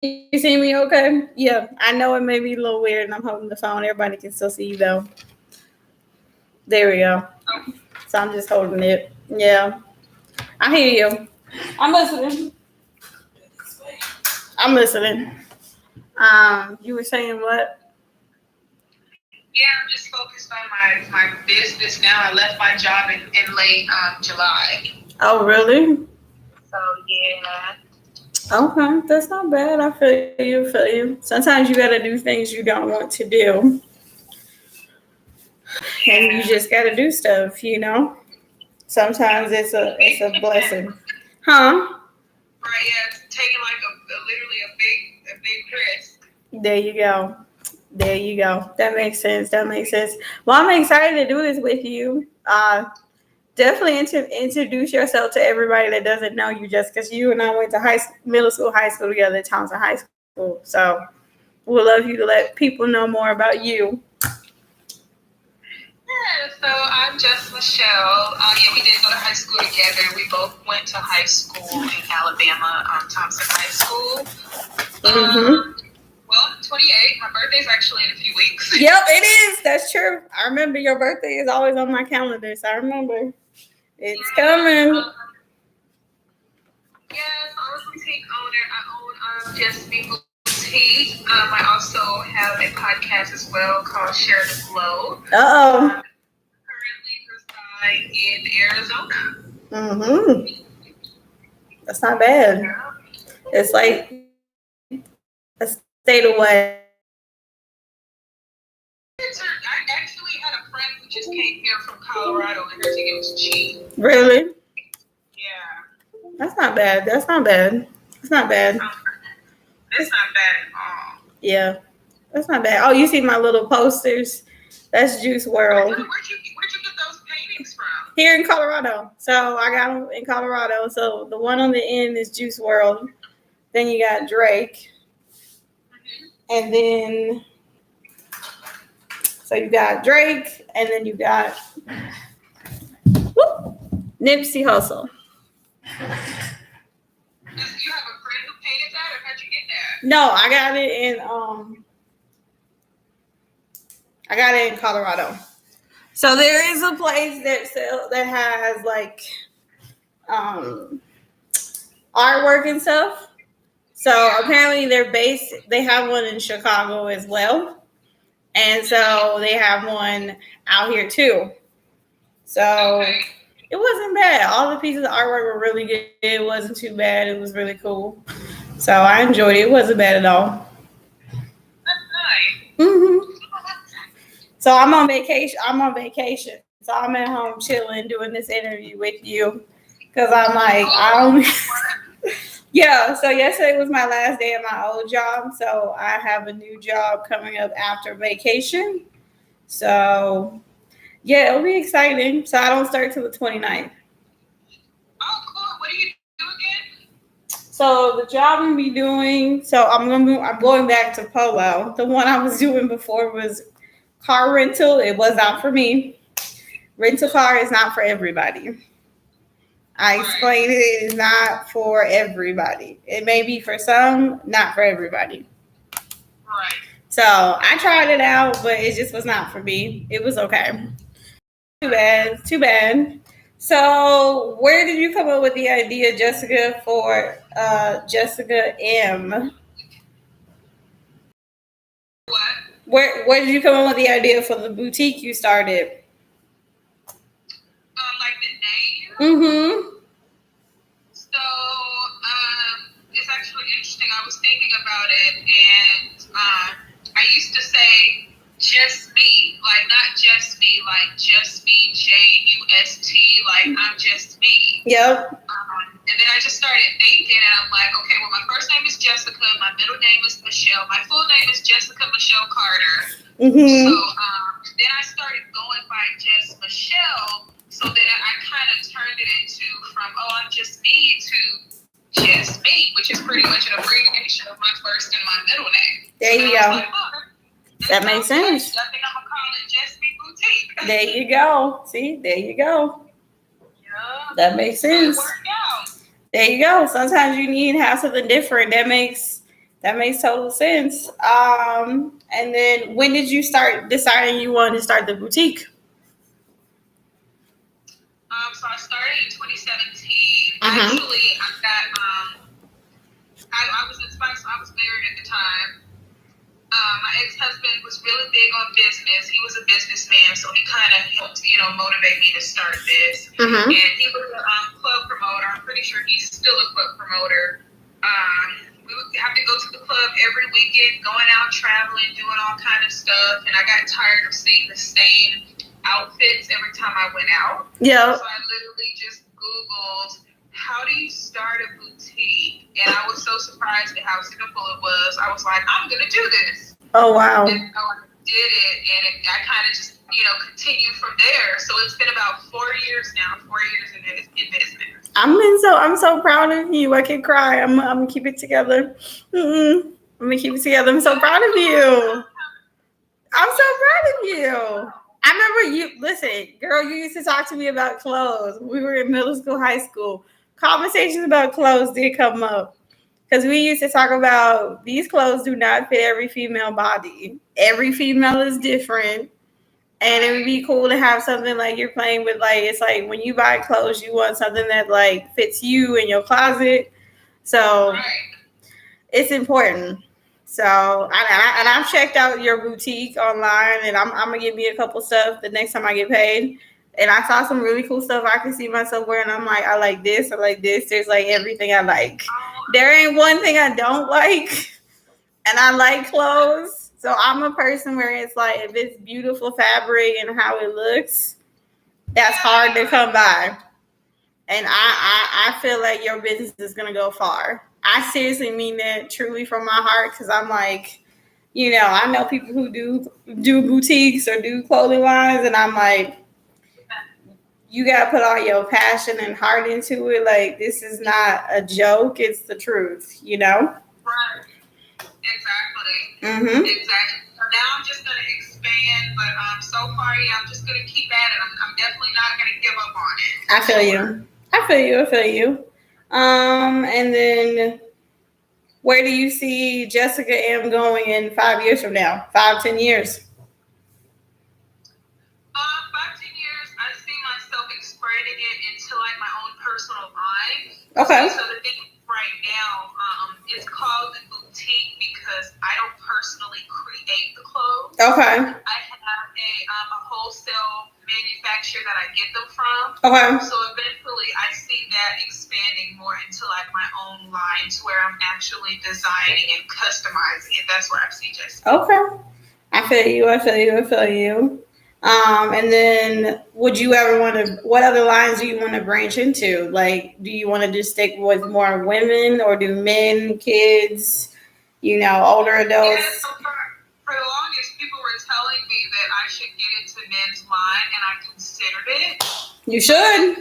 you see me okay? Yeah, I know it may be a little weird and I'm holding the phone. Everybody can still see you though. There we go. So I'm just holding it. Yeah. I hear you. I'm listening. I'm listening. You were saying what? Yeah, I'm just focused on my business now. I left my job in late July. Oh, really? So yeah. Okay, that's not bad. I feel you. Feel you. Sometimes you gotta do things you don't want to do, and you Yeah. just gotta do stuff. Sometimes it's a blessing, huh? Right, yeah, taking like a literally a big risk. There you go. There you go. That makes sense. That makes sense. Well, I'm excited to do this with you. Definitely introduce yourself to everybody that doesn't know you, just because you and I went to middle school, high school together at Thompson High School. So we'd love you to let people know more about you. Yeah, so I'm just Michelle. Yeah, we did go to high school together. We both went to high school in Alabama, Thompson High School. Well, I'm 28. My birthday's actually in a few weeks. Yep, it is. That's true. I remember your birthday is always on my calendar, so I remember. It's coming. Yes, I'm a boutique owner. I own Jessi Boutique. I also have a podcast as well called Share the Flow. Currently reside in Arizona. That's not bad. Yeah. It's like a state away. I actually had a friend who just came here from Colorado and her ticket was cheap. Really? Yeah. That's not bad. That's not bad. It's not bad. It's not bad at all. Yeah. That's not bad. Oh, you see my little posters? That's Juice World. Where'd you get those paintings from? Here in Colorado. So I got them in Colorado. So the one on the end is Juice World. Then you got Drake. And then, so you got Drake, and then you got Nipsey Hussle. You have a friend who painted that, or how'd you get that? No, I got it in Colorado. So there is a place that has like artwork and stuff. So apparently they have one in Chicago as well. And so they have one out here too. So it wasn't bad. All the pieces of artwork were really good. It wasn't too bad. It was really cool. So I enjoyed it. It wasn't bad at all. That's nice. So I'm on vacation. So I'm at home chilling, doing this interview with you. Because I'm like, yeah, so yesterday was my last day at my old job. So I have a new job coming up after vacation. So, yeah, it'll be exciting. So I don't start till the 29th. Oh, cool. What do you do again? So the job I'm be doing, I'm going back to Polo. The one I was doing before was car rental. It was not for me. Rental car is not for everybody. I explained it is not for everybody. It may be for some, not for everybody. Right. So I tried it out, but it just was not for me. It was okay. Too bad. So where did you come up with the idea, Jessica, for Jessica M? What? Where did you come up with the idea for the boutique you started? Like the name? Mm-hmm. So, it's actually interesting. I was thinking about it, and I used to say just me, like not just me, like just me, JUST, like I'm just me. Yep. And then I just started thinking, and I'm like, okay, well, my first name is Jessica, my middle name is Michelle, my full name is Jessica Michelle Carter. Mm-hmm. So then I started going by just Michelle. So then I kind of turned it into from, I'm just me to just me, which is pretty much an abbreviation of my first and my middle name. There you go. Like, that makes sense. I think I'm going to call it Jessi Boutique. There you go. See, there you go. Yeah. That makes sense. It worked out. There you go. Sometimes you need to have something different that makes That makes total sense. And then when did you start deciding you wanted to start the boutique? So I started in 2017. Actually, I was inspired. So I was married at the time. My ex-husband was really big on business. He was a businessman, so he kind of helped, motivate me to start this. And he was a club promoter. I'm pretty sure he's still a club promoter. We would have to go to the club every weekend, going out traveling, doing all kind of stuff. And I got tired of seeing the same outfits every time I went out. Yeah. So I literally just Googled, how do you start a boutique? And I was so surprised at how simple it was. I was like, I'm going to do this. Oh, wow. And so I did it, and I kind of just, continued from there. So it's been about 4 years now, 4 years in business. I'm so proud of you. I can cry. I'm going to keep it together. I'm going to keep it together. I'm so proud of you. I'm so proud of you. I remember you, listen, girl, you used to talk to me about clothes. We were in middle school, high school. Conversations about clothes did come up. Because we used to talk about these clothes do not fit every female body. Every female is different. And it would be cool to have something like you're playing with, like, it's like when you buy clothes, you want something that, like, fits you in your closet. So it's important. So, and I've checked out your boutique online, and I'm going to give me a couple stuff the next time I get paid. And I saw some really cool stuff I can see myself wearing. I'm like, I like this. I like this. There's, like, everything I like. There ain't one thing I don't like. And I like clothes. So I'm a person where it's like, if it's beautiful fabric and how it looks, that's hard to come by. And I feel like your business is going to go far. I seriously mean that truly from my heart, because I'm like, I know people who do boutiques or do clothing lines, and I'm like, you got to put all your passion and heart into it. Like, this is not a joke. It's the truth, Right. Exactly. Exactly. So now I'm just going to expand, but so far, I'm just going to keep at it. I'm definitely not going to give up on it. I feel you. And then where do you see Jessica M going in 5 years from now? 5-10 years? 5-10 years, I see myself expanding it into like my own personal line. Okay. So the thing right now, it's called the boutique because I don't personally create the clothes. Okay. I have a wholesale manufacturer that I get them from. Okay. So eventually I see that expanding more into like my own line to where I'm actually designing and customizing it. That's where I see Jessi. Okay. I feel you. And then would you ever what other lines do you want to branch into? Like, do you want to just stick with more women, or do men, kids, older adults? Yeah, so for the longest, people were telling me that I should get into men's line, and I considered it. You should.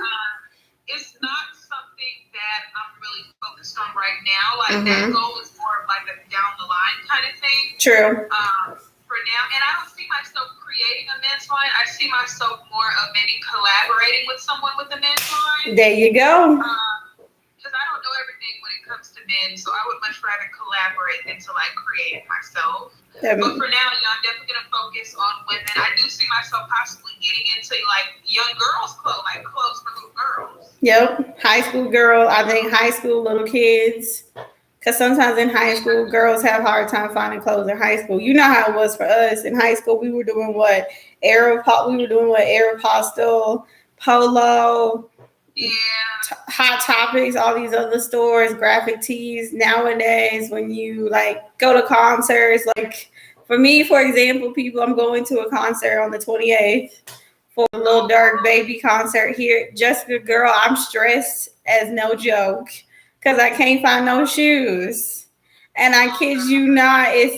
It's not something that I'm really focused on right now. Like, that goal is more of like a down the line kind of thing. True. For now, and I don't see myself creating a men's line. I see myself more of maybe collaborating with someone with a men's line. There you go. Because I don't know everything when it comes to men, so I would much rather collaborate than to like create it myself. But for now, I'm definitely gonna focus on women. I do see myself possibly getting into like young girls' clothes, like clothes for little girls. Yep, high school girl. I think high school little kids. Because sometimes in high school, girls have a hard time finding clothes in high school. You know how it was for us. In high school, we were doing what? Aeropostale, Polo, Hot Topics, all these other stores, graphic tees. Nowadays, when you like go to concerts, like for me, for example, people, I'm going to a concert on the 28th for a Lil Durk Baby concert here. Jessica, girl, I'm stressed as no joke. Because I can't find no shoes. And I kid you not, it's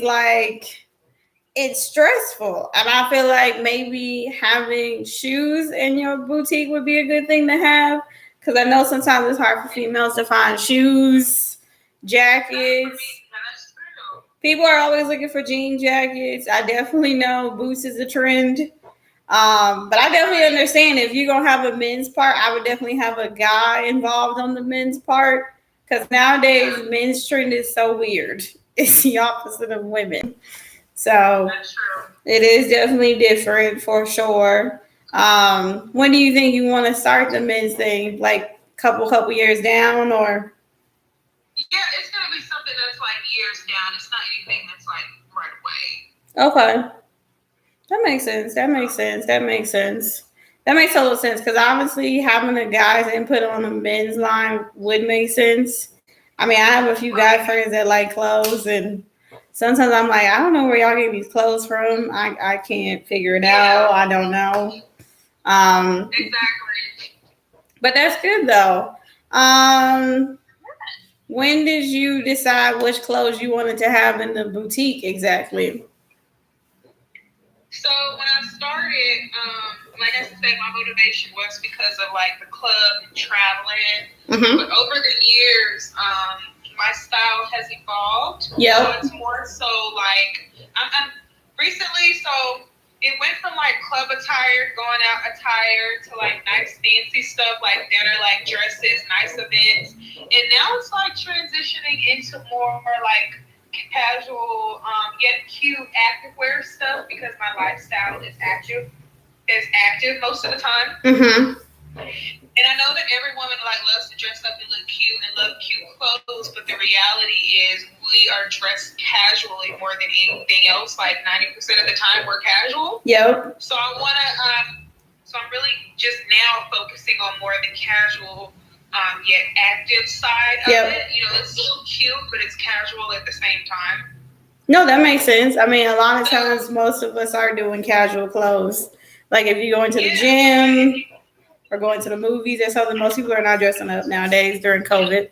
stressful. And I feel like maybe having shoes in your boutique would be a good thing to have. Because I know sometimes it's hard for females to find shoes, jackets. People are always looking for jean jackets. I definitely know boots is a trend. But I definitely understand if you're going to have a men's part, I would definitely have a guy involved on the men's part. Because nowadays, men's trend is so weird. it's the opposite of women. So That's true. it is definitely different for sure. When do you think you want to start the men's thing? Like couple years down, or? Yeah, it's gonna be something that's like years down. It's not anything that's like right away. Okay, that makes sense. That makes sense. That makes sense. That makes total sense because obviously having the guys input on the men's line would make sense. I mean, I have a few guy friends that like clothes, and sometimes I'm like, I don't know where y'all get these clothes from. I can't figure it out. I don't know. Exactly. But that's good though. When did you decide which clothes you wanted to have in the boutique exactly? So when I started, like I said, my motivation was because of like the club and traveling. Mm-hmm. But over the years, my style has evolved. Yep. So it's more so like I'm recently. So it went from like club attire, going out attire, to like nice fancy stuff like dinner, like dresses, nice events, and now it's like transitioning into more like casual, yet cute activewear stuff because my lifestyle is active most of the time. Mm-hmm. And I know that every woman like loves to dress up and look cute and love cute clothes, but the reality is we are dressed casually more than anything else. Like 90% of the time, we're casual. Yep. So I'm really just now focusing on more of the casual, yet active side of it. You know, it's still cute, but it's casual at the same time. No, that makes sense. I mean, a lot of times, most of us are doing casual clothes. Like if you go into the gym or going to the movies or something, most people are not dressing up nowadays during COVID.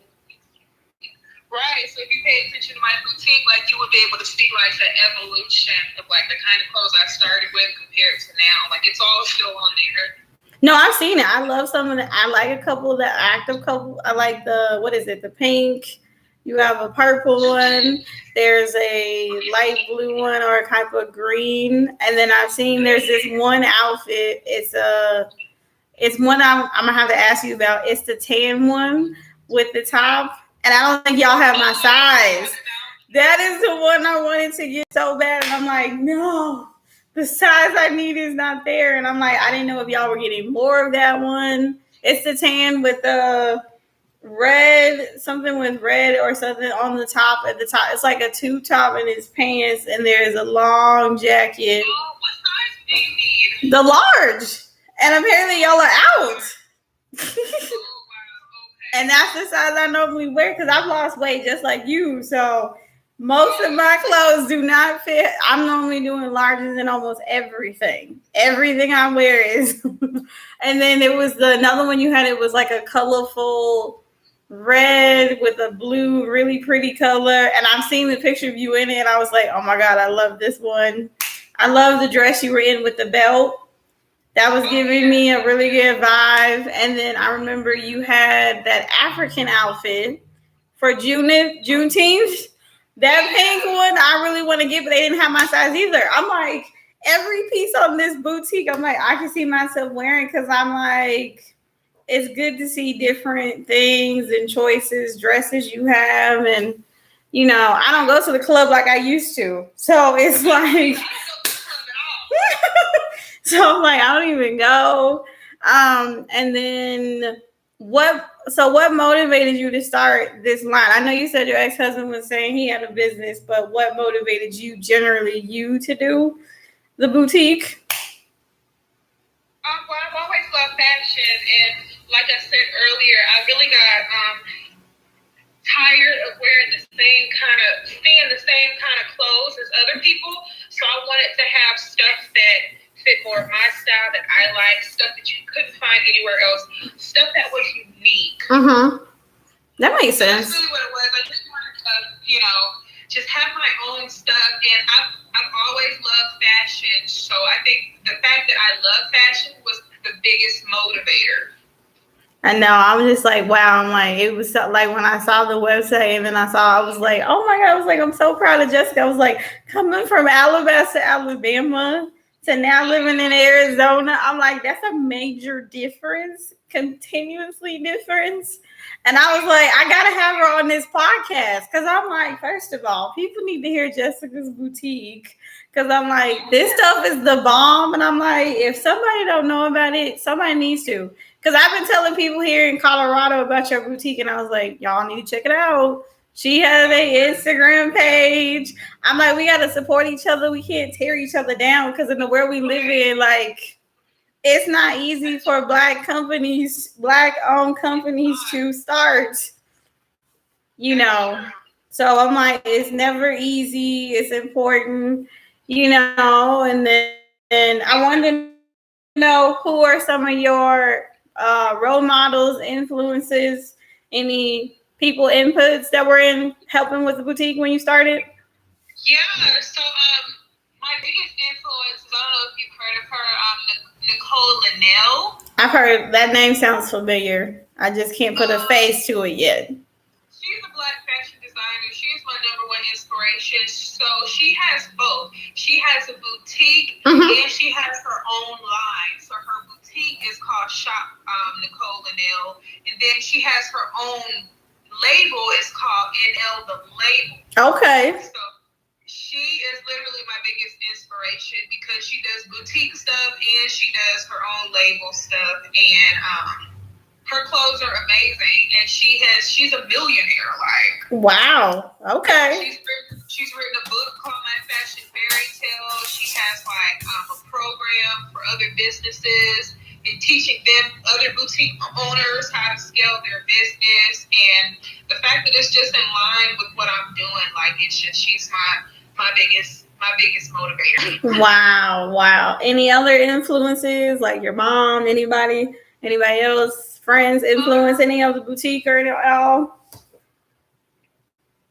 Right. So if you pay attention to my boutique, like you would be able to see like the evolution of like the kind of clothes I started with compared to now. Like it's all still on there. No, I've seen it. I love some of the. I like a couple of the active couple. I like the what is it? The pink. You have a purple one. There's a light blue one or a type of green, and then I've seen there's this one outfit. It's one I'm gonna have to ask you about. It's the tan one with the top, and I don't think y'all have my size. That is the one I wanted to get so bad, and I'm like, no, the size I need is not there. And I'm like, I didn't know if y'all were getting more of that one. It's the tan with the red, something with red or something on the top. At the top, it's like a tube top and it's pants, and there's a long jacket. Oh, what size do you need? The large. And apparently y'all are out. And that's the size I normally wear because I've lost weight just like you. So most of my clothes do not fit. I'm normally doing larges in almost everything. Everything I wear is. And then there was another one you had. It was like a colorful red with a blue, really pretty color. And I've seen the picture of you in it. And I was like, oh my God, I love this one. I love the dress you were in with the belt. That was giving me a really good vibe. And then I remember you had that African outfit for Juneteenth. That pink one, I really want to get, but they didn't have my size either. I'm like, every piece on this boutique, I'm like, I can see myself wearing because I'm like, it's good to see different things and choices, dresses you have. And, you know, I don't go to the club like I used to. So it's like... So I'm like, I don't even go. And then what motivated you to start this line? I know you said your ex-husband was saying he had a business, but what motivated you to do the boutique? Well, I've always loved fashion, and like I said earlier, I really got tired of seeing the same kind of clothes as other people. So I wanted to have stuff that fit more of my style that I like, stuff that you couldn't find anywhere else, stuff that was unique. Mm-hmm. That makes sense. That's really what it was. I just wanted to, just have my own stuff. And I've always loved fashion. So I think the fact that I love fashion was the biggest motivator. I know. I'm just like, wow. I'm like, it was so, like when I saw the website and then I was like, oh my God. I was like, I'm so proud of Jessica. I was like, coming from Alabama to Alabama to now living in Arizona. I'm like, that's a major difference, continuously difference. And I was like, I gotta have her on this podcast because I'm like, first of all, people need to hear Jessica's boutique because I'm like, this stuff is the bomb, and I'm like, if somebody don't know about it, somebody needs to. Because I've been telling people here in Colorado about your boutique, and I was like, y'all need to check it out. She has a Instagram page. I'm like, we gotta support each other. We can't tear each other down because in the world we live in, like, it's not easy for black owned companies to start, you know. So I'm like, it's never easy. It's important, you know. And then I wanted to know, who are some of your role models, influences, any people inputs that were in helping with the boutique when you started? Yeah, so my biggest influence is, I don't know if you've heard of her, Nicole Linnell. I've heard that name sounds familiar. I just can't put a face to it yet. She's a black fashion designer. She's my number one inspiration. So she has both. She has a boutique and she has her own line. So her boutique is called Shop Nicole Linnell, and then she has her own label. It's called NL the Label. Okay. So she is literally my biggest inspiration because she does boutique stuff and she does her own label stuff, and her clothes are amazing, and she's a millionaire. Like, wow. Okay. She's written a book called My Fashion Fairy Tale. She has like a program for other businesses and teaching them, other boutique owners, how to scale their business. And the fact that it's just in line with what I'm doing, like, it's just, she's my biggest motivator. Wow. Any other influences, like your mom, anybody else, friends influence any of the boutique or at all?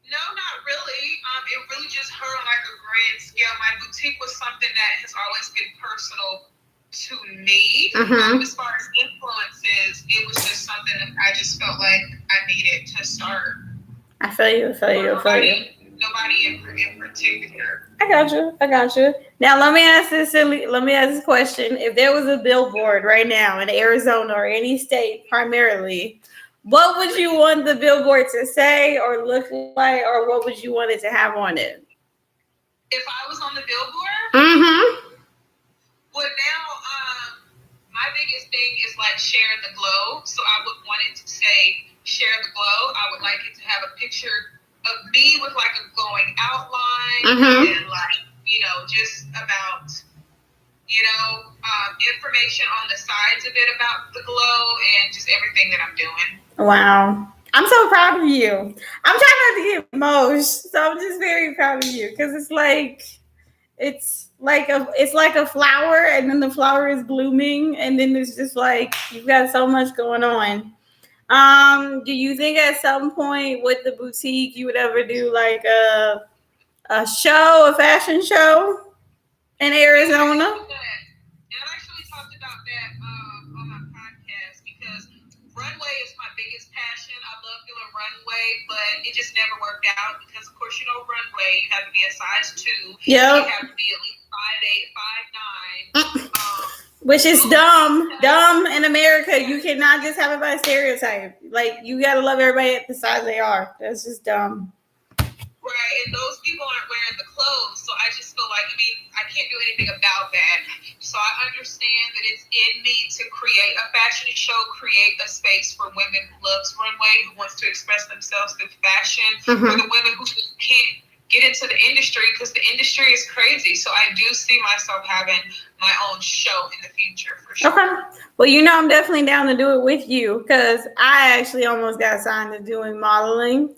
No, not really. It really just her on like a grand scale. My boutique was something that has always been personal to me. As far as influences, it was just something that I just felt like I needed to start. I feel you. Nobody in particular. I got you. Now let me ask this question. If there was a billboard right now in Arizona or any state primarily, what would you want the billboard to say or look like, or what would you want it to have on it? If I was on the billboard? Well, now, my biggest thing is like share the glow. So I would want it to say share the glow. I would like it to have a picture of me with like a glowing outline and like, you know, just about, you know, information on the sides of it about the glow and just everything that I'm doing. Wow. I'm so proud of you. I'm trying not to get most, so I'm just very proud of you because it's like a flower, and then the flower is blooming, and then it's just like you've got so much going on. Do you think at some point with the boutique you would ever do like a fashion show in Arizona? I've actually talked about that on my podcast because runway is my biggest passion. I love doing runway, but it just never worked out because, of course, you know, runway, you have to be a size 2. Yep. You have to be at least 5'8", 5'9". Which is dumb in America. You cannot just have it by stereotype. Like, you gotta love everybody at the size they are. That's just dumb. Right, and those people aren't wearing the clothes, so I just feel like, I can't do anything about that. So I understand that it's in me to create a fashion show, create a space for women who loves runway, who wants to express themselves through fashion, for the women who just can't get into the industry because the industry is crazy. So I do see myself having my own show in the future for sure. Okay. Well, you know, I'm definitely down to do it with you because I actually almost got signed to doing modeling.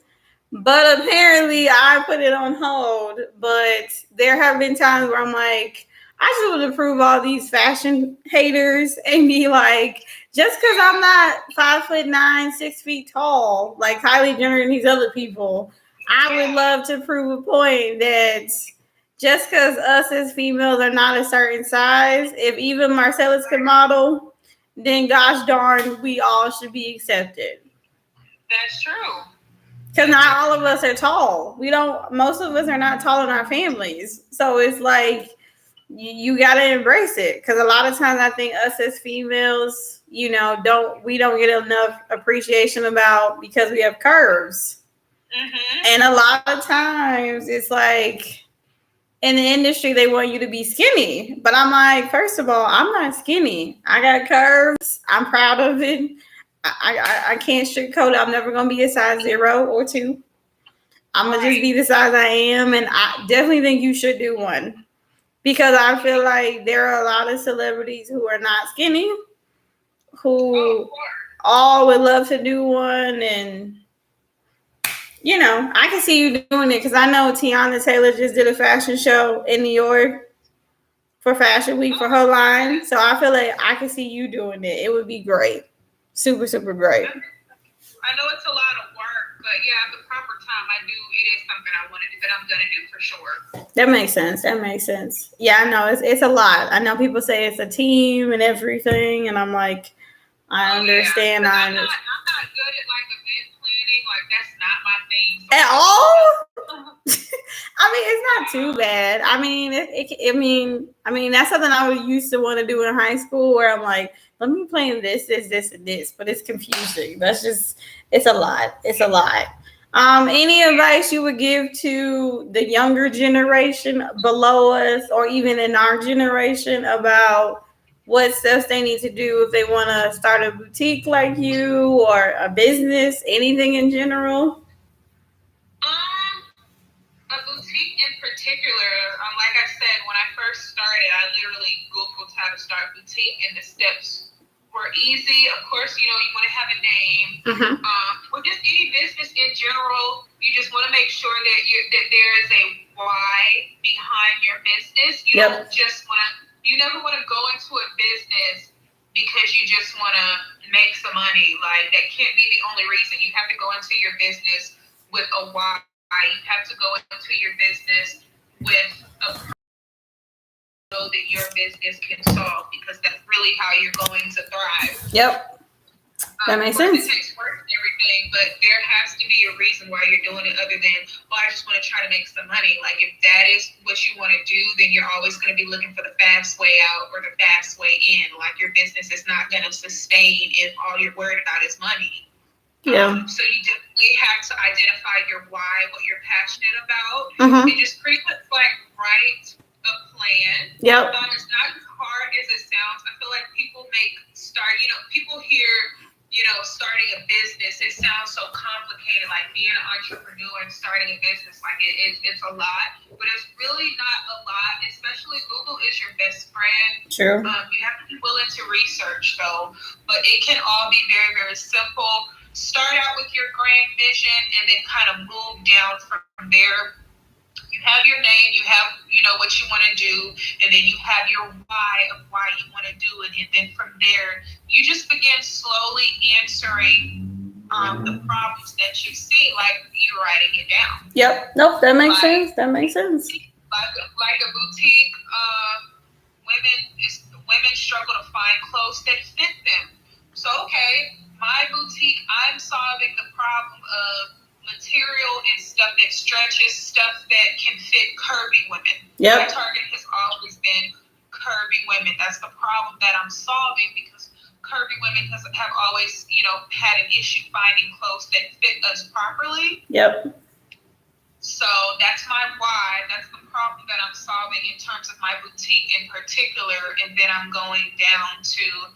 But apparently I put it on hold. But there have been times where I'm like, I just want to prove all these fashion haters and be like, just because I'm not 5'9", 6 feet tall, like Kylie Jenner and these other people, I would love to prove a point that just because us as females are not a certain size, if even Marcellus can model, then gosh darn, we all should be accepted. That's true. Because not all of us are tall. Most of us are not tall in our families. So it's like, you gotta embrace it, because a lot of times I think us as females, we don't get enough appreciation about, because we have curves. And a lot of times it's like in the industry they want you to be skinny, but I'm like, first of all, I'm not skinny. I got curves. I'm proud of it. I can't sugarcoat it. I'm never gonna be a size 0 or 2. I'm gonna just be the size I am, and I definitely think you should do one, because I feel like there are a lot of celebrities who are not skinny, who all would love to do one. And I can see you doing it, because I know Tiana Taylor just did a fashion show in New York for Fashion Week for her line. So I feel like I can see you doing it. It would be great. Super, super great. I know it's a lot of work, but yeah, at the proper time, it is something I want to do, that I'm going to do for sure. That makes sense. Yeah, I know. It's a lot. I know people say it's a team and everything, and I'm like, I understand. Yeah. I'm not good at like event planning. Like, that's not my thing. So at all? I mean, it's not too bad. I mean, that's something I used to want to do in high school, where I'm like, let me plan this, and this, but it's confusing. It's a lot. Any advice you would give to the younger generation below us, or even in our generation, about what steps they need to do if they want to start a boutique like you, or a business, anything in general? A boutique in particular, like I said, when I first started, I literally Googled how to start a boutique, and the steps were easy. Of course, you want to have a name. With just any business in general, you just want to make sure that there is a why behind your business. You don't just want to. You never want to go into a business because you just want to make some money. Like, that can't be the only reason. You have to go into your business with a why. You have to go into your business with a problem that your business can solve, because that's really how you're going to thrive. Yep. That makes sense. It takes work and everything, but there has to be a reason why you're doing it, other than, I just want to try to make some money. Like, if that is what you want to do, then you're always going to be looking for the fast way out or the fast way in. Like, your business is not going to sustain if all you're worried about is money. Yeah. So you definitely have to identify your why, what you're passionate about, and just pretty much like write a plan. Yep. It's not as hard as it sounds. I feel like people people hear, starting a business, it sounds so complicated, like being an entrepreneur and starting a business, like it's a lot, but it's really not a lot, especially Google is your best friend. True. You have to be willing to research though, but it can all be very, very simple. Start out with your grand vision and then kind of move down from there. You have your name, you have, what you want to do, and then you have your why of why you want to do it. And then from there, you just begin slowly answering the problems that you see, like you writing it down. Yep. Nope. That makes sense. Like a boutique, women struggle to find clothes that fit them. So, okay, my boutique, I'm solving the problem of material and stuff that stretches, stuff that can fit curvy women. Yep. My target has always been curvy women. That's the problem that I'm solving, because curvy women have always, had an issue finding clothes that fit us properly. Yep. So that's my why. That's the problem that I'm solving in terms of my boutique in particular. And then I'm going down to,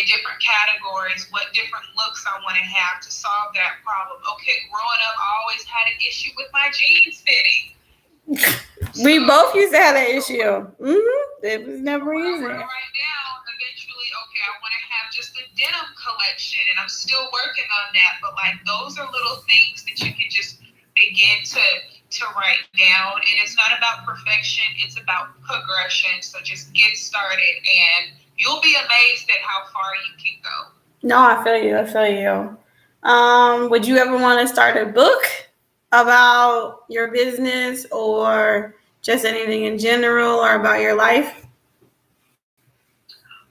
different categories, what different looks I want to have to solve that problem. Okay, growing up, I always had an issue with my jeans fitting. We both used to have that issue. It was never easy. Right now, eventually, I want to have just a denim collection, and I'm still working on that. But like, those are little things that you can just begin to write down. And it's not about perfection, it's about progression. So just get started, and you'll be amazed at how far you can go. No, I feel you. Would you ever want to start a book about your business, or just anything in general, or about your life?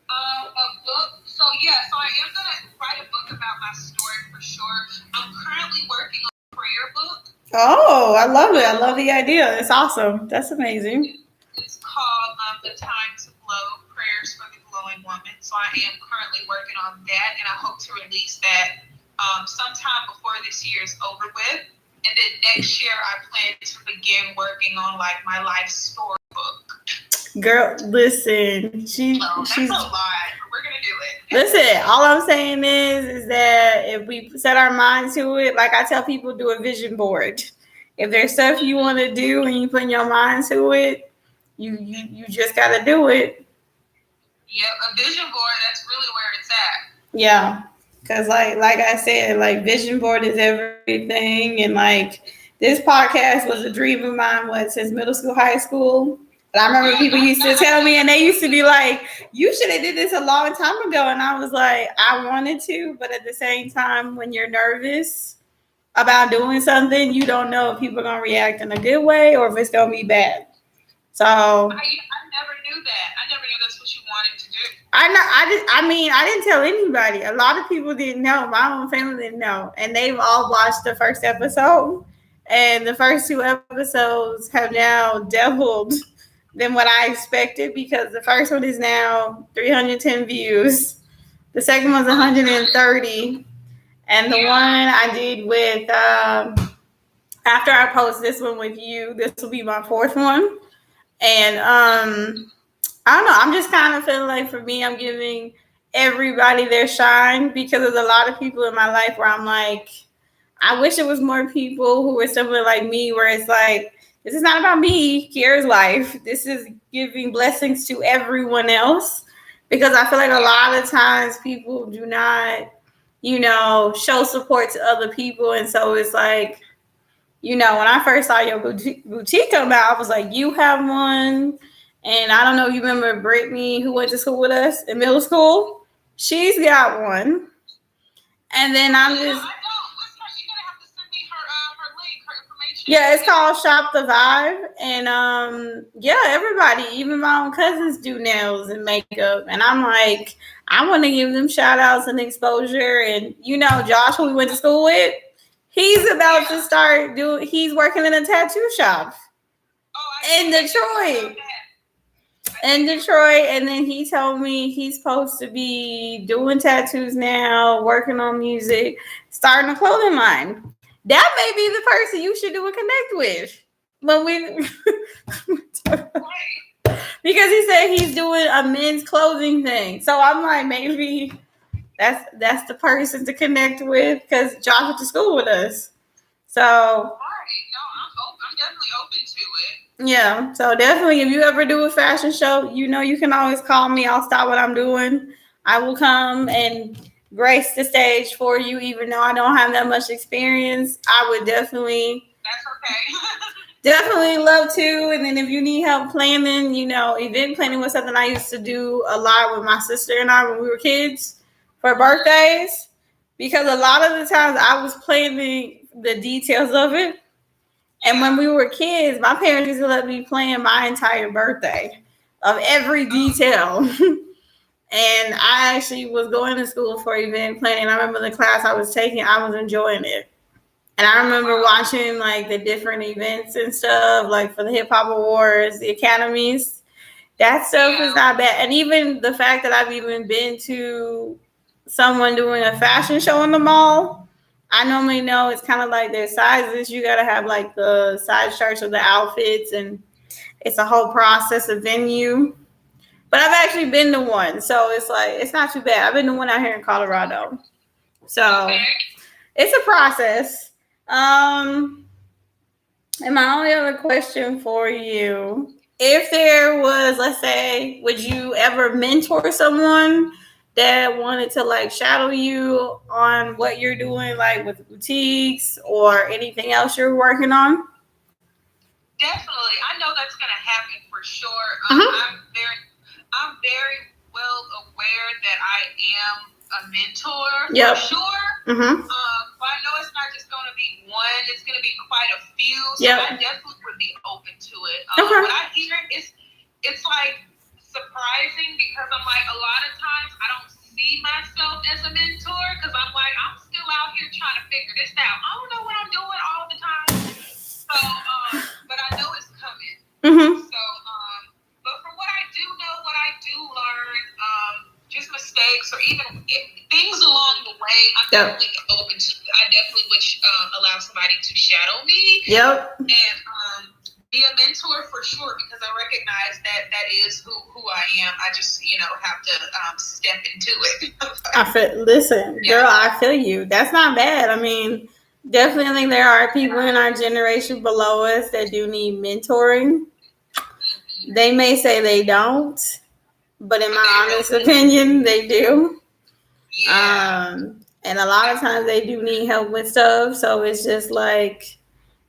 A book. So I am gonna write a book about my story for sure. I'm currently working on a prayer book. Oh, I love it. I love the idea. It's awesome. That's amazing. It's called The Time to Glow, Prayers for the Glowing Woman. So I am currently working on that, and I hope to release that sometime before this year is over with. And then next year, I plan to begin working on like my life storybook. Girl, listen, she's a lot, but we're gonna do it. Listen, all I'm saying is that if we set our minds to it, like I tell people, do a vision board. If there's stuff you want to do and you put your mind to it, you just got to do it. Yep, a vision board, that's really where it's at. Yeah, because like I said, like vision board is everything, and like this podcast was a dream of mine since middle school, high school. And I remember people used to tell me, and they used to be like, "You should have did this a long time ago." And I was like, I wanted to, but at the same time, when you're nervous about doing something, you don't know if people are gonna react in a good way or if it's gonna be bad. So I never knew that. I never knew that's what you wanted to do. I know. I didn't tell anybody. A lot of people didn't know. My own family didn't know, and they've all watched the first episode. And the first 2 episodes have now doubled than what I expected, because the first one is now 310 views. The second one's 130. And the one I did with, after I post this one with you, this will be my 4th one. And I don't know. I'm just kind of feeling like, for me, I'm giving everybody their shine, because there's a lot of people in my life where I'm like, I wish it was more people who were similar like me, where it's like, this is not about me, Kiara's life. This is giving blessings to everyone else, because I feel like a lot of times people do not, show support to other people. And so it's like, when I first saw your boutique come out, I was like, you have one. And I don't know, you remember Brittany, who went to school with us in middle school? She's got one. And then I'm just... Yeah, it's called Shop the Vibe. And everybody, even my own cousins, do nails and makeup. And I'm like, I want to give them shout outs and exposure. And Josh, who we went to school with, he's about to start he's working in a tattoo shop in Detroit. And then he told me he's supposed to be doing tattoos now, working on music, starting a clothing line. That may be the person you should do a connect with. When because he said he's doing a men's clothing thing. So I'm like, maybe that's the person to connect with, because Josh went to school with us. So I'm definitely open to it. Yeah, so definitely, if you ever do a fashion show, you can always call me. I'll stop what I'm doing. I will come and grace the stage for you, even though I don't have that much experience. I would definitely. That's okay. Definitely love to. And then if you need help planning, event planning was something I used to do a lot with my sister and I when we were kids for birthdays, because a lot of the times I was planning the details of it. And when we were kids, my parents used to let me plan my entire birthday of every detail. And I actually was going to school for event planning. I remember the class I was taking, I was enjoying it. And I remember watching like the different events and stuff, like for the Hip Hop Awards, the academies. That stuff is not bad. And even the fact that I've even been to someone doing a fashion show in the mall, I normally know it's kind of like their sizes. You got to have like the size charts of the outfits, and it's a whole process of venue. But I've actually been to one, so it's like, it's not too bad. I've been to one out here in Colorado. So it's a process. And my only other question for you, if there was, let's say, would you ever mentor someone that wanted to like shadow you on what you're doing, like with boutiques or anything else you're working on? Definitely. I know that's going to happen for sure. I'm very well aware that I am a mentor for sure. But I know it's not just going to be one. It's going to be quite a few. So I definitely would be open to it. What I hear it's like surprising, because I'm like, a lot of times I don't see myself as a mentor, because I'm like, I'm still out here trying to figure this out. I don't know what I'm doing all the time. So, but I know it's coming. So, Yep. Open to. I definitely would allow somebody to shadow me. Yep. And be a mentor for sure, because I recognize that is who I am. I just have to step into it. Listen, girl, I feel you. That's not bad. I mean, definitely there are people in our generation below us that do need mentoring. They may say they don't, but in my honest opinion, they do. Yeah. And a lot of times they do need help with stuff. So it's just like,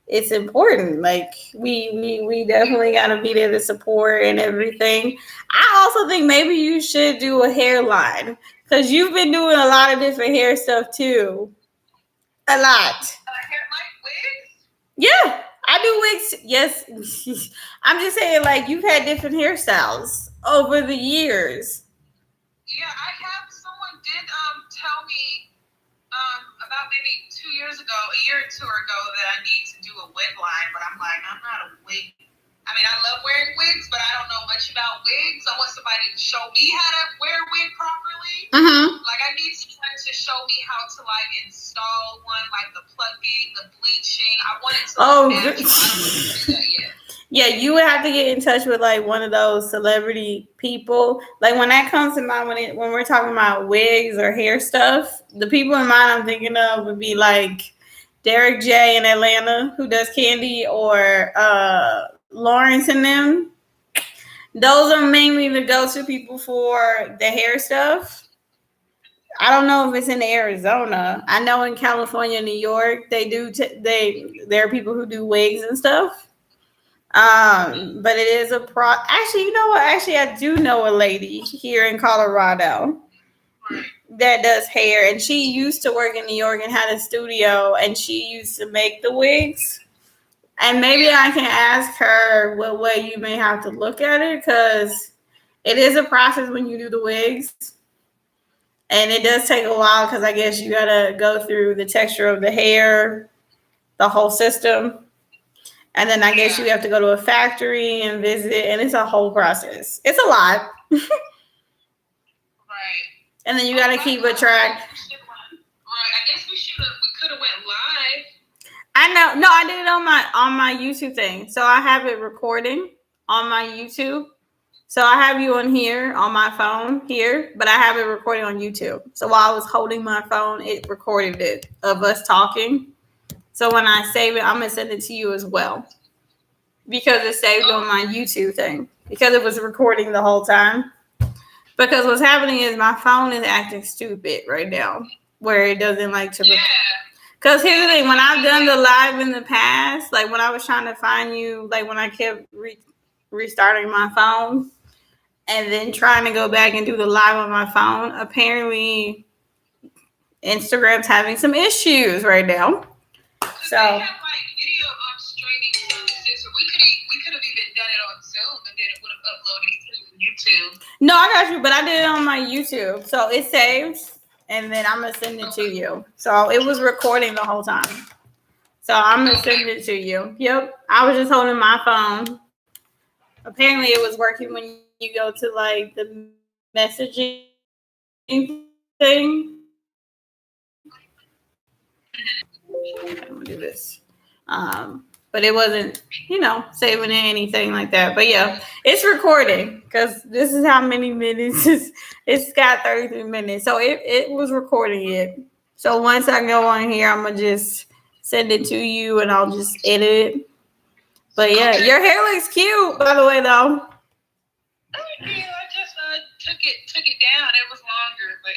it's important. Like we definitely gotta be there to support and everything. I also think maybe you should do a hairline, because you've been doing a lot of different hair stuff too. A lot. Hair like wigs? Yeah, I do wigs. Yes. I'm just saying, like, you've had different hairstyles over the years. Yeah, I have. Someone did tell me about maybe 2 years ago, a year or two ago, that I need to do a wig line, but I'm like, I'm not a wig. I mean, I love wearing wigs, but I don't know much about wigs. I want somebody to show me how to wear a wig properly. Like, I need someone to show me how to, like, install one, like the plucking, the bleaching. I want it to look natural. I don't know that yet. Yeah, you would have to get in touch with like one of those celebrity people. Like when that comes to mind, when we're talking about wigs or hair stuff, the people in mind I'm thinking of would be like Derek J in Atlanta, who does Candy, or Lawrence and them. Those are mainly the go-to people for the hair stuff. I don't know if it's in Arizona. I know in California, New York, they do. There are people who do wigs and stuff. But it is actually, you know what? Actually, I do know a lady here in Colorado that does hair, and she used to work in New York and had a studio, and she used to make the wigs. And maybe I can ask her what way you may have to look at it, because it is a process when you do the wigs. And it does take a while, because I guess you got to go through the texture of the hair, the whole system. And then I guess you have to go to a factory and visit, and it's a whole process. It's a lot. Right. And then you got to keep a track. Right. I guess we could have went live. I know. No, I did it on my YouTube thing. So I have it recording on my YouTube. So I have you on here on my phone here, but I have it recording on YouTube. So while I was holding my phone, it recorded it of us talking. So when I save it, I'm going to send it to you as well, because it's saved on my YouTube thing, because it was recording the whole time. Because what's happening is my phone is acting stupid right now, where it doesn't like to. Because here's the thing, when I've done the live in the past, like when I was trying to find you, like when I kept restarting my phone and then trying to go back and do the live on my phone, apparently Instagram's having some issues right now. So they have like video streaming services. We could have even done it on Zoom, and then it would have uploaded to YouTube. No, I got you, but I did it on my YouTube, so it saves, and then I'm gonna send it to you. So it was recording the whole time. So I'm gonna send it to you. Yep, I was just holding my phone. Apparently, it was working when you go to like the messaging thing. I'm gonna do this. But it wasn't, saving anything like that. But yeah, it's recording, because this is how many minutes it's got 33 minutes. So it was recording it. So once I go on here, I'm gonna just send it to you and I'll just edit it. But yeah, your hair looks cute, by the way, though. Thank you. I just took it down. It was longer, but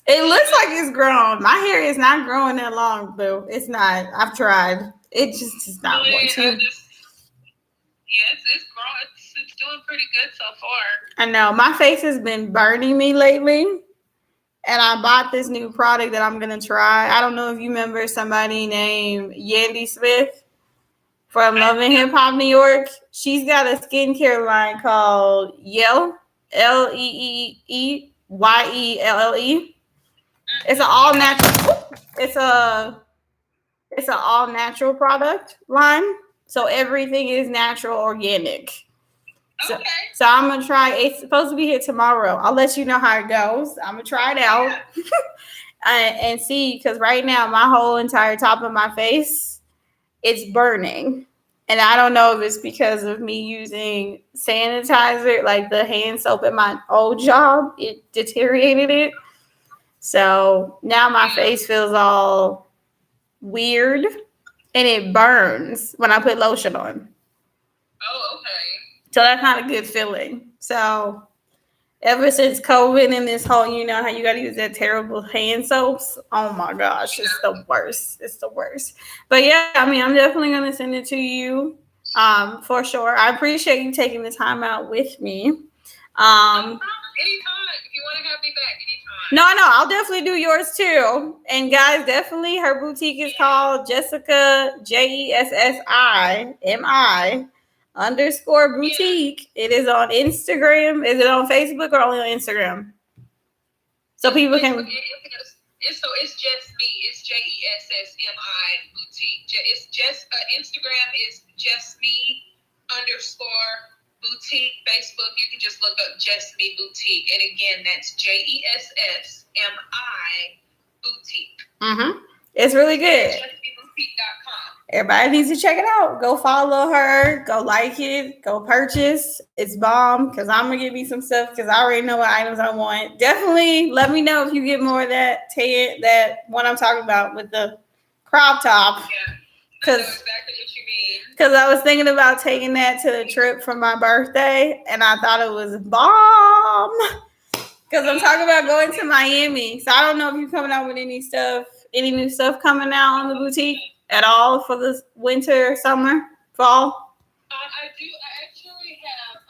it looks like it's grown. My hair is not growing that long, boo. It's not. I've tried. It just is not want to. Yes, it's grown. It's doing pretty good so far. I know. My face has been burning me lately, and I bought this new product that I'm gonna try. I don't know if you remember somebody named Yandy Smith from Love and Hip Hop New York. She's got a skincare line called Yell, LEEEYELLE. It's an all natural. It's an all natural product line. So everything is natural, organic. So I'm gonna try. It's supposed to be here tomorrow. I'll let you know how it goes. I'm gonna try it out. and see, because right now my whole entire top of my face, it's burning. And I don't know if it's because of me using sanitizer, like the hand soap at my old job, it deteriorated it. So now my face feels all weird and it burns when I put lotion on. Oh, okay. So that's not a good feeling. So ever since COVID and this whole, you know, how you got to use that terrible hand soaps. Oh my gosh, it's the worst. It's the worst. But yeah, I mean, I'm definitely going to send it to you for sure. I appreciate you taking the time out with me. Anytime. If you want to have me back, anytime. No, I'll definitely do yours too. And guys, definitely her boutique is called Jessica JESSIMI_ boutique. It is on Instagram. Is it on Facebook or only on Instagram? So people can. It's just me. It's JESSMI boutique. It's just Instagram is just me _boutique. Facebook, you can just look up Just Me Boutique. And again, that's JESSMI boutique. It's really good. JustMeBoutique.com. Everybody needs to check it out. Go follow her. Go like it. Go purchase. It's bomb, because I'm going to give me some stuff because I already know what items I want. Definitely let me know if you get more of that what I'm talking about with the crop top. Yeah, I know exactly what you mean. Because I was thinking about taking that to the trip for my birthday, and I thought it was bomb. Because I'm talking about going to Miami. So I don't know if you're coming out with any new stuff coming out on the boutique at all for the winter, summer, fall? I do. I actually have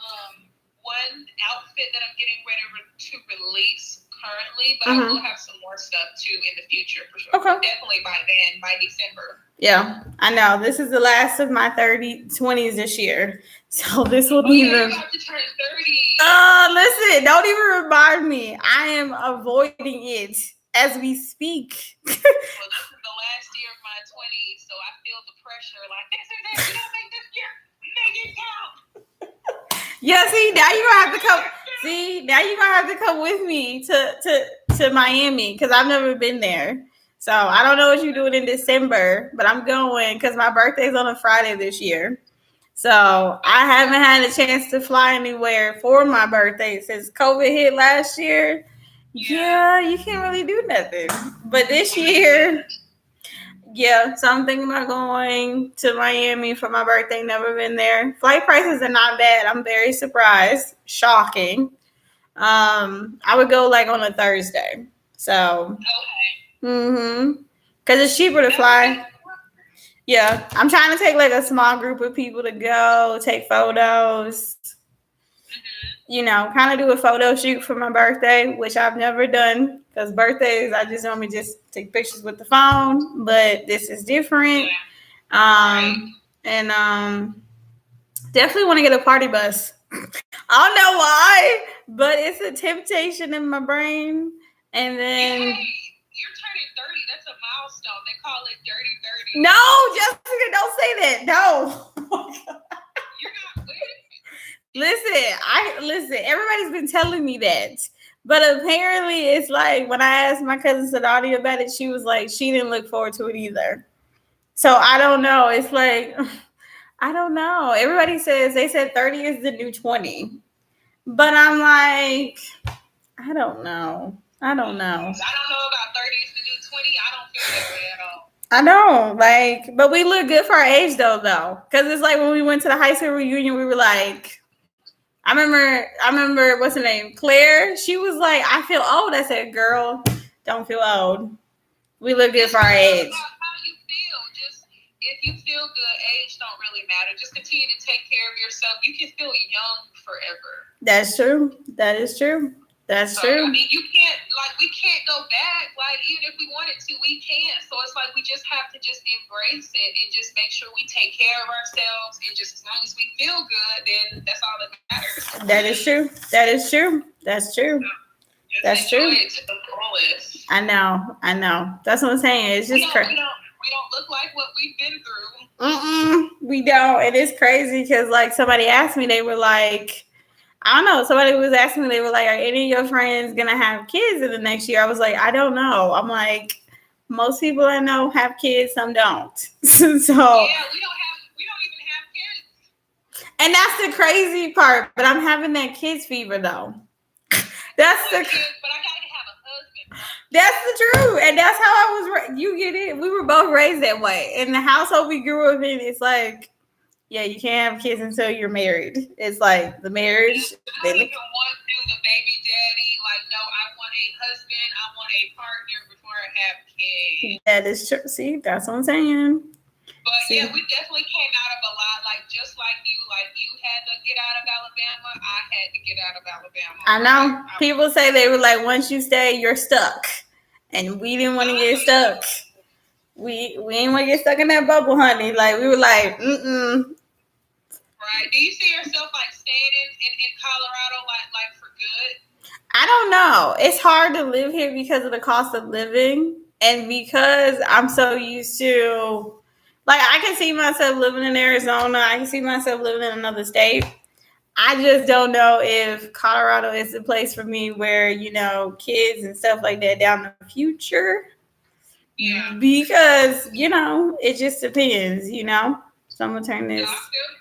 one outfit that I'm getting ready to release currently, but I will have some more stuff too in the future for sure. Okay. Definitely by then, by December. Yeah, I know. This is the last of my 20s this year. So this will be the... about to turn 30. Listen, don't even remind me. I am avoiding it as we speak. Well, this is the last year of my 20s, so I feel the pressure. Like, this is it. You don't make this year. Make it count. Yeah, see, now you're going to have to come. See, now you're going to have to come with me to Miami, because I've never been there. So I don't know what you're doing in December, but I'm going because my birthday's on a Friday this year. So I haven't had a chance to fly anywhere for my birthday since COVID hit last year. Yeah, you can't really do nothing. But this year, yeah, so I'm thinking about going to Miami for my birthday. Never been there. Flight prices are not bad. I'm very surprised. Shocking. I would go like on a Thursday. So, because it's cheaper to fly. Yeah, I'm trying to take like a small group of people to go take photos. You know, kind of do a photo shoot for my birthday, which I've never done, because birthdays, I just normally just take pictures with the phone, but this is different. And definitely want to get a party bus. I don't know why, but it's a temptation in my brain. And then... Hey, you're turning 30. That's a milestone. They call it Dirty 30. No, Jessica, don't say that. No. You're not with it. Listen, everybody's been telling me that. But apparently it's like when I asked my cousin Sadati about it, she was like, she didn't look forward to it either. So I don't know. It's like, I don't know. Everybody they said 30 is the new 20. But I'm like, I don't know. I don't know about 30 is the new 20. I don't feel that way at all. I know, but we look good for our age though. Because it's like when we went to the high school reunion, we were like, I remember, what's her name? Claire. She was like, I feel old. I said, girl, don't feel old. We look good for our age. How you feel. Just, if you feel good, age don't really matter. Just continue to take care of yourself. You can feel young forever. That's true. That is true. That's true. I mean, we can't go back. Like, even if we wanted to, we can't. So it's like we just have to just embrace it and just make sure we take care of ourselves. And just as long as we feel good, then that's all that matters. That is true. That's true. That's true. It to the fullest. I know. That's what I'm saying. It's just crazy. We don't look like what we've been through. We don't. It is crazy because, like, somebody asked me, they were like, I don't know. Somebody was asking me, they were like, are any of your friends going to have kids in the next year? I was like, I don't know. I'm like, most people I know have kids, some don't. So Yeah, we don't even have kids. And that's the crazy part. But I'm having that kids fever though. That's the Kids, but I gotta have a husband. That's the truth, and that's how I was. You get it. We were both raised that way. In the household we grew up in, it's like, yeah, you can't have kids until you're married. It's like the marriage. I don't even want to do the baby daddy. Like, no, I want a husband. I want a partner before I have kids. That is true. See, that's what I'm saying. But yeah, we definitely came out of a lot. Like, just like you had to get out of Alabama. I had to get out of Alabama. I know. People say they were like, once you stay, you're stuck, and we didn't want to get stuck. We ain't want to get stuck in that bubble, honey. Like, we were like, Right. Do you see yourself like staying in Colorado like for good? I don't know. It's hard to live here because of the cost of living, and because I'm so used to, like, I can see myself living in Arizona. I can see myself living in another state. I just don't know if Colorado is the place for me where, kids and stuff like that down the future. Yeah. Because, it just depends, So I'm going to turn this. I feel